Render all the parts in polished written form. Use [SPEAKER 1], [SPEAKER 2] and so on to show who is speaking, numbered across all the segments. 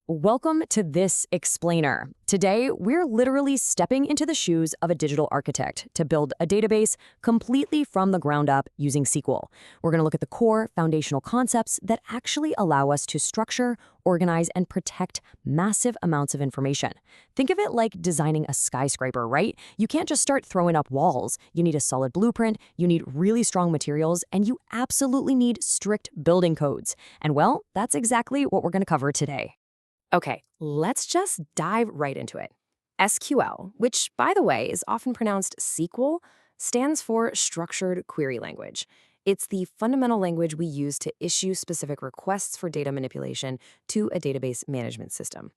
[SPEAKER 1] Welcome to This Explainer. Today, we're literally stepping into the shoes of a digital architect to build a database completely from the ground up using SQL. We're going to look at the core foundational concepts that actually allow us to structure, organize, and protect massive amounts of information. Think of it like designing a skyscraper, right? You can't just start throwing up walls. You need a solid blueprint, you need really strong materials, and you absolutely need strict building codes. And well, that's exactly what we're going to cover today. Okay, let's just dive right into it. SQL, which, by the way, is often pronounced SQL, stands for Structured Query Language. It's the fundamental language we use to issue specific requests for data manipulation to a database management system.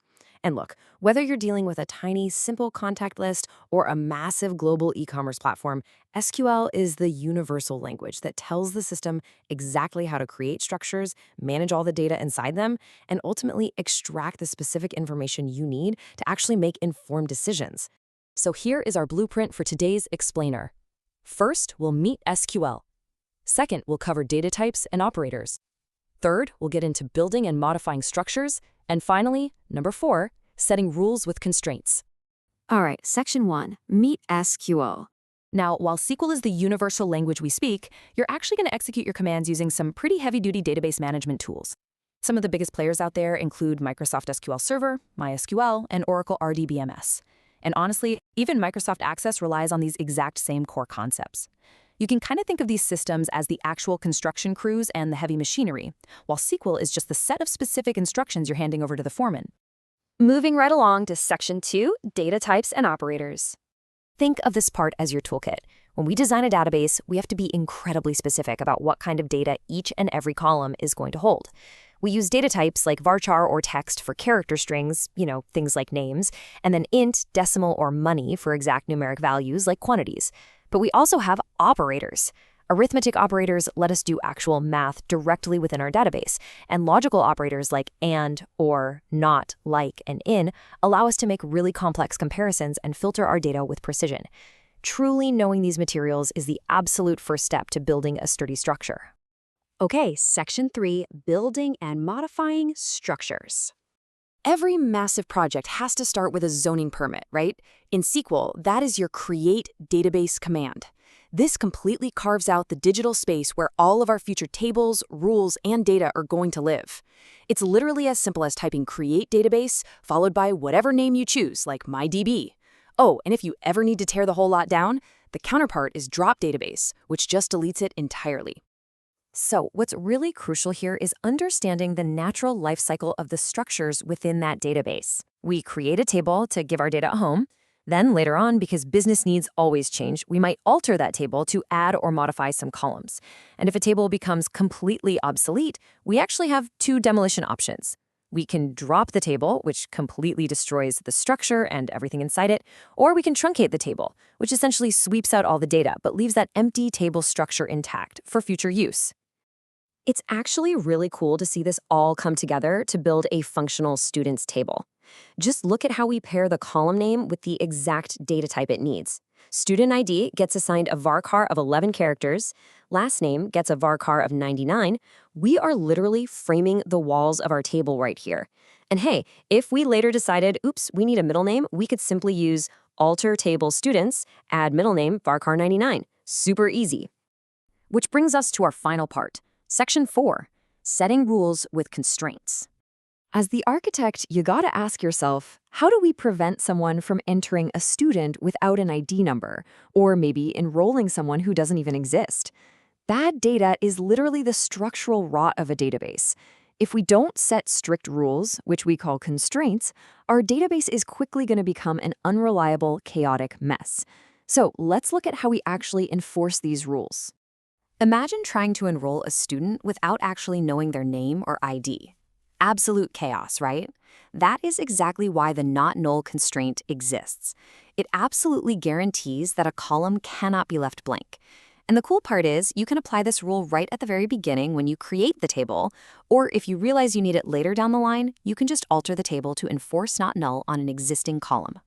[SPEAKER 1] And look, whether you're dealing with a tiny, simple contact list or a massive global e-commerce platform, SQL is the universal language that tells the system exactly how to create structures, manage all the data inside them, and ultimately extract the specific information you need to actually make informed decisions. So here is our blueprint for today's explainer. First, we'll meet SQL. Second, we'll cover data types and operators. Third, we'll get into building and modifying structures. And finally, number 4, setting rules with constraints.
[SPEAKER 2] All right, Section 1, Meet SQL.
[SPEAKER 1] Now, while SQL is the universal language we speak, you're actually going to execute your commands using some pretty heavy-duty database management tools. Some of the biggest players out there include Microsoft SQL Server, MySQL, and Oracle RDBMS. And honestly, even Microsoft Access relies on these exact same core concepts. You can kind of think of these systems as the actual construction crews and the heavy machinery, while SQL is just the set of specific instructions you're handing over to the foreman.
[SPEAKER 2] Moving right along to Section 2, Data Types and Operators.
[SPEAKER 1] Think of this part as your toolkit. When we design a database, we have to be incredibly specific about what kind of data each and every column is going to hold. We use data types like varchar or text for character strings, things like names, and then int, decimal, or money for exact numeric values like quantities. But we also have operators. Arithmetic operators let us do actual math directly within our database, and logical operators like and, or, not, like, and in allow us to make really complex comparisons and filter our data with precision. Truly knowing these materials is the absolute first step to building a sturdy structure.
[SPEAKER 2] Okay, Section 3, Building and Modifying Structures.
[SPEAKER 1] Every massive project has to start with a zoning permit, right? In SQL, that is your create database command. This completely carves out the digital space where all of our future tables, rules, and data are going to live. It's literally as simple as typing create database followed by whatever name you choose, like MyDB. Oh, and if you ever need to tear the whole lot down, the counterpart is drop database, which just deletes it entirely. So what's really crucial here is understanding the natural life cycle of the structures within that database. We create a table to give our data a home. Then later on, because business needs always change, we might alter that table to add or modify some columns. And if a table becomes completely obsolete, we actually have 2 demolition options. We can drop the table, which completely destroys the structure and everything inside it, or we can truncate the table, which essentially sweeps out all the data but leaves that empty table structure intact for future use. It's actually really cool to see this all come together to build a functional students table. Just look at how we pair the column name with the exact data type it needs. Student ID gets assigned a varchar of 11 characters. Last name gets a varchar of 99. We are literally framing the walls of our table right here. And hey, if we later decided, oops, we need a middle name, we could simply use alter table students, add middle name varchar 99. Super easy. Which brings us to our final part. Section 4, setting rules with constraints. As the architect, you gotta ask yourself, how do we prevent someone from entering a student without an ID number, or maybe enrolling someone who doesn't even exist? Bad data is literally the structural rot of a database. If we don't set strict rules, which we call constraints, our database is quickly gonna become an unreliable, chaotic mess. So let's look at how we actually enforce these rules. Imagine trying to enroll a student without actually knowing their name or ID. Absolute chaos, right? That is exactly why the not null constraint exists. It absolutely guarantees that a column cannot be left blank. And the cool part is you can apply this rule right at the very beginning when you create the table, or if you realize you need it later down the line, you can just alter the table to enforce not null on an existing column.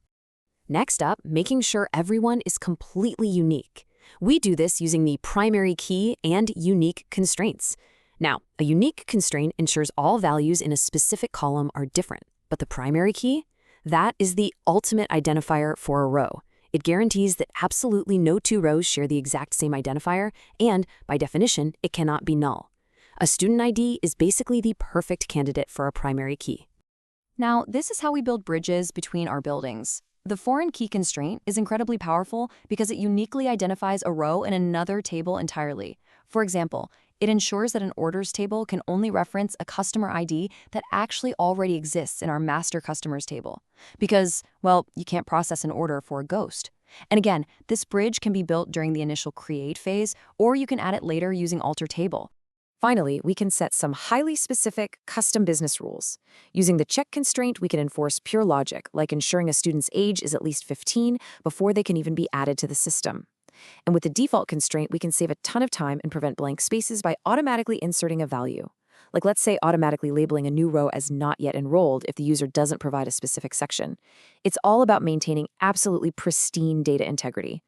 [SPEAKER 1] Next up, making sure everyone is completely unique. We do this using the primary key and unique constraints. Now, a unique constraint ensures all values in a specific column are different. But the primary key? That is the ultimate identifier for a row. It guarantees that absolutely no two rows share the exact same identifier, and, by definition, it cannot be null. A student ID is basically the perfect candidate for a primary key.
[SPEAKER 3] Now, this is how we build bridges between our buildings. The foreign key constraint is incredibly powerful because it uniquely identifies a row in another table entirely. For example, it ensures that an orders table can only reference a customer ID that actually already exists in our master customers table. Because, well, you can't process an order for a ghost. And again, this bridge can be built during the initial create phase, or you can add it later using alter table.
[SPEAKER 1] Finally, we can set some highly specific custom business rules. Using the check constraint, we can enforce pure logic, like ensuring a student's age is at least 15 before they can even be added to the system. And with the default constraint, we can save a ton of time and prevent blank spaces by automatically inserting a value. Like, let's say, automatically labeling a new row as not yet enrolled if the user doesn't provide a specific section. It's all about maintaining absolutely pristine data integrity.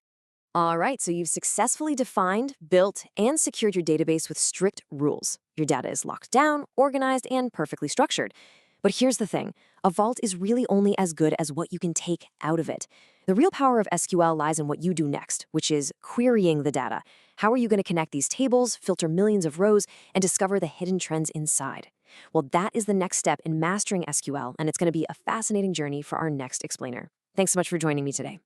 [SPEAKER 1] All right, so you've successfully defined, built, and secured your database with strict rules. Your data is locked down, organized, and perfectly structured. But here's the thing, a vault is really only as good as what you can take out of it. The real power of SQL lies in what you do next, which is querying the data. How are you going to connect these tables, filter millions of rows, and discover the hidden trends inside? Well, that is the next step in mastering SQL, and it's going to be a fascinating journey for our next explainer. Thanks so much for joining me today.